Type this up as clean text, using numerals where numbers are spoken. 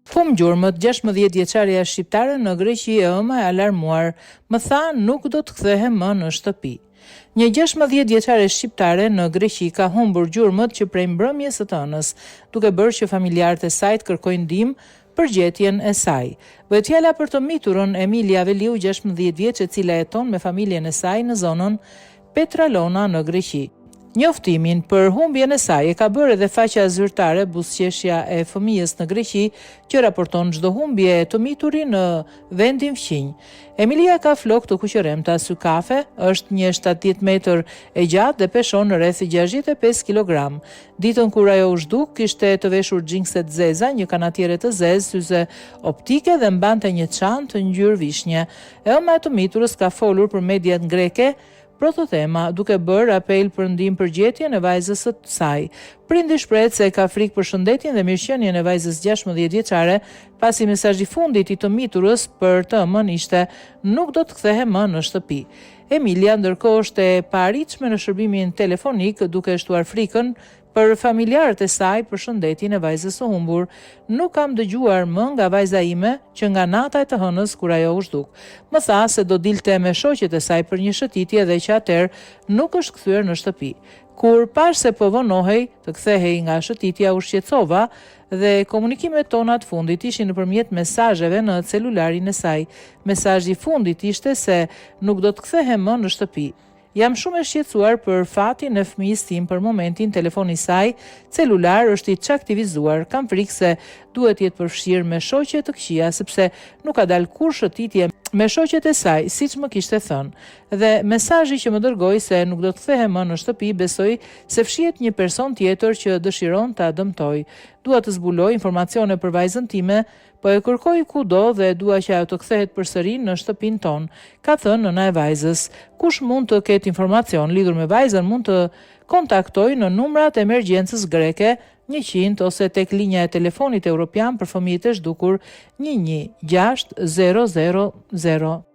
Pum gjurmët, 16 vjeçaria shqiptare në Greqi e ëma e alarmuar, më tha nuk do të kthehem më në shtëpi. Një 16 vjeçare shqiptare në Greqi ka humbur gjurmët që prej mbrëmjes së të hënës, duke bërë që familjarët e saj të kërkojnë ndihmë për gjetjen e saj. Bëhet fjala për të miturën Emilia Veliu, 16 vjeç, e cila jeton me familjen e saj në zonën Petralona në Greqi. Njoftimin për humbjen e saj e ka bërë edhe faqja zyrtare Buzëqeshja e fëmijës në Greqi, që raporton çdo humbje të mituri në vendin fqinj. Emilia ka flokë të kuqëremta sy kafe, është 1,70 metër e gjatë dhe peshon rreth 65 kg. Ditën kur ajo u zhduk, kishte të veshur xhinkse të zeza, një kanatiere të zezë, syze optike dhe mbante një çantë të ngjyrë vishnje. Ëma e të miturës ka folur për mediat greke pro tema, duke bërë apel për ndihmë për gjetjen e vajzës së saj. Prindi shprehet se ka frikë për shëndetjen dhe mirëqenien e vajzës 16 vjeçare, pasi mesazhi fundit i të miturës për të ëmën ishte nuk do të kthehem më në shtëpi. Emilia ndërkohë është e paritshme në shërbimin telefonik, duke shtuar frikën për familjarët e saj për shëndetjen e vajzës së humbur. Nuk kam dëgjuar më nga vajza ime që nga nata e të hënës kur ajo u zhduk. Më tha se do dilte me shoqet e saj për një shëtitje dhe që atëherë nuk është kthyer në shtëpi. Kur pash se po vonohej të kthehej nga shëtitja, u shqetësova dhe komunikimet tona të fundit ishin nëpërmjet mesazheve në celularin e saj. Mesazhi i fundit ishte se nuk do të kthehem më në shtëpi. Jam shumë e shqetësuar për fatin e fëmijës tim. Për momentin telefoni i saj celular është i çaktivizuar. Kam frikë se duhet jetë përfshirë me shoqe të këqija, sepse nuk ka dalë kur shëtitje me shoqet e saj, siç më kishte thënë. Dhe mesazhi që më dërgoi se nuk do të kthehem më në shtëpi, besoj se fshihet një person tjetër që dëshiron ta dëmtoj. Dua të zbuloj informacione për vajzën time, po e kërkoj kudo dhe dua që ajo të kthehet përsëri në shtëpinë tonë, ka thënë nëna e vajzës. Kush mund të ketë informacion lidhur me vajzën mund të kontaktoj në numrat e emergjencës greke 100 ose tek linja e telefonit evropian për fëmijët e zhdukur 11600.